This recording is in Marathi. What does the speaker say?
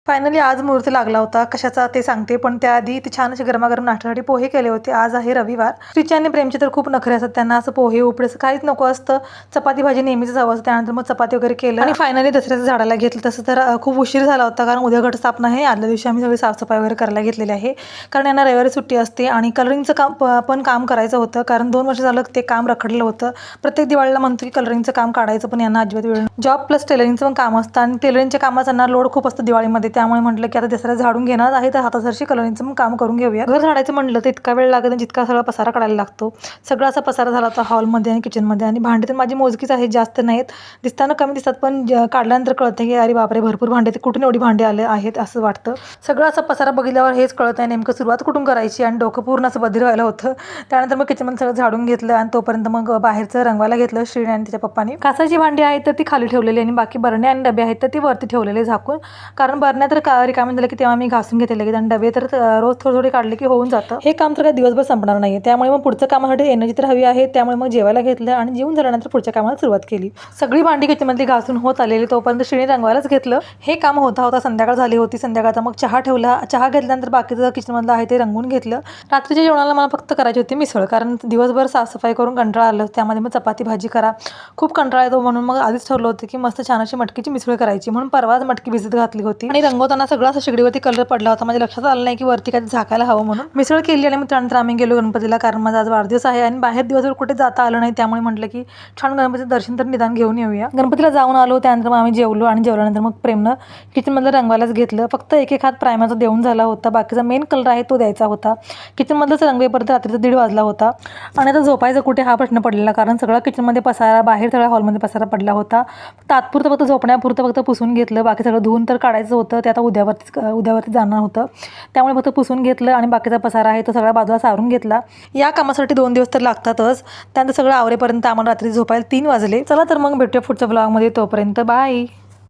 फायनली आज मुहूर्त लागला होता. कशाचा ते सांगते, पण त्याआधी ते छान असे गरमागरम नाश्त्यासाठी पोहे केले होते. आज आहे रविवार. श्रीची आणि प्रेमची तर खूप नखरे असतात. त्यांना असं पोहे उपडे असं काहीच नको असतं. चपाती भाजी नेहमीच हवं असतं. त्यानंतर मग चपाती वगैरे केलं आणि फायनली दसऱ्याच्या झाडाला घेतलं. तसं तर खूप उशीर झाला होता, कारण उद्या घटस्थापना आहे. आदल्या दिवशी आम्ही सगळी साफसफाई वगैरे करायला घेतलेली आहे, कारण यांना रविवारी सुट्टी असते. आणि कलरिंगचं काम पण काम करायचं होतं, कारण 2 वर्ष झालं ते काम रखडलं होतं. प्रत्येक दिवाळीला म्हणतो की कलरिंगचं काम काढायचं, पण यांना अजिबात वेळ. जॉब प्लस टेलरिंगचं पण काम असतं आणि टेलरिंगच्या कामाचा ना लोड खूप असतं दिवाळीमध्ये. त्यामुळे म्हटलं की आता दसऱ्या झाडून घेणार आहे, तर हातासरशी कलरिंगचं पण काम करून घेऊया. घर झाडायचं म्हटलं तर इतका वेळ लागत नाही जितका सगळा पसारा काढायला लागतो. सगळा असा पसारा झाला होता हॉलमध्ये आणि किचनमध्ये. आणि भांडी तर माझी मोजकीच आहेत, जास्त नाहीत. दिसताना कमी दिसतात, पण काढल्यानंतर कळतं की अरे बापरे, भरपूर भांडे, कुठून एवढी भांडी आले आहेत असं वाटतं. सगळं असं पसारा बघितल्यावर हेच कळत आहे नेमकं सुरुवात कुठून करायची, आणि डोकं पूर्ण असं बधीर व्हायला होतं. त्यानंतर मग किचनमध्ये सगळं झाडून घेतलं आणि तोपर्यंत मग बाहेरचं रंगवायला घेतलं श्रीने आणि तिच्या पप्पानी. कासाची भांडी आहेत तर ती खाली ठेवलेली आणि बाकी बरण्या आणि डबे आहेत तर ती वरती ठेवलेले झाकून, कारण बरण्या तर रिकामी झालं की तेव्हा मी घासून घेते लगेच, आणि डबे तर रोज थोडे काढले की होऊन जातं. हे काम तर काही दिवसभर संपणार नाही, त्यामुळे मग पुढच्या कामासाठी एनर्जी तर हवी आहे. त्यामुळे मग जेवायला घेतलं आणि जेवून झाल्यानंतर पुढच्या कामाला सुरुवात केली. सगळी भांडी किचनमधली घासून होत आलेली, तोपर्यंत श्रीने रंगवायलाच घेतलं. हे काम होता संध्याकाळ झाली होती. संध्याकाळचा मग चहा ठेवला. चहा घेतल्यानंतर बाकीचं किचनमधलं आहे ते रंगवून घेतलं. रात्रीच्या जेवणाला मला फक्त करायची होती मिसळ, कारण दिवसभर साफसफाई करून कंटाळा आलं. त्यामध्ये मग चपाती भाजी करा, खूप कंटाळा येतो. म्हणून मग आधीच ठरलं होतं की मस्त छान अशी मटकीची मिसळ करायची, म्हणून परवाच मटकी भिजत घातली होती. आणि रंगवताना सगळा असं शेगडीवरती कलर पडला होता. माझ्या लक्षात आलं नाही की वरती काही झाकायला हवं, म्हणून मिसळ केली. आणि मग त्यानंतर आम्ही गेलो गणपतीला, कारण माझा आज वाढदिवस आहे आणि बाहेर दिवसभर कुठे जाता आलं नाही. त्यामुळे म्हटलं की छान गणपतीचं दर्शन तर निदान घेऊन येऊया. गणपतीला जाऊन आलो. त्यानंतर मग आम्ही जेवलो आणि जेवल्यानंतर मग प्रेमनं किचनमधलं रंगवायलाच घेतलं. फक्त एक हात प्रायमरचा देऊन झाला होता, बाकीचा मेन कलर आहे तो द्यायचा होता. किचनमधलंच रंगवेपर्यंत रात्रीचा 1:30 वाजला होता. आणि आता झोपायचं कुठे हा प्रश्न पडलेला, कारण सगळं किचनमध्ये पसारा, बाहेर सगळ्या हॉलमध्ये पसारा पडला होता. तात्पुरतं फक्त झोपण्यापुरतं फक्त पुसून घेतलं. बाकी सगळं धुवून तर काढायचं होतं, ते आता उद्यावरती जाणार होतं. त्यामुळे फक्त पुसून घेतलं आणि बाकीचा पसारा आहे तो सगळा बाजूला सारून घेतला. या कामासाठी 2 दिवस तर लागतातच. त्यानंतर सगळं आवरेपर्यंत आम्हाला रात्री झोपायला 3 वाजले. चला तर मग भेटूया पुढच्या ब्लॉगमध्ये. तोपर्यंत बाय.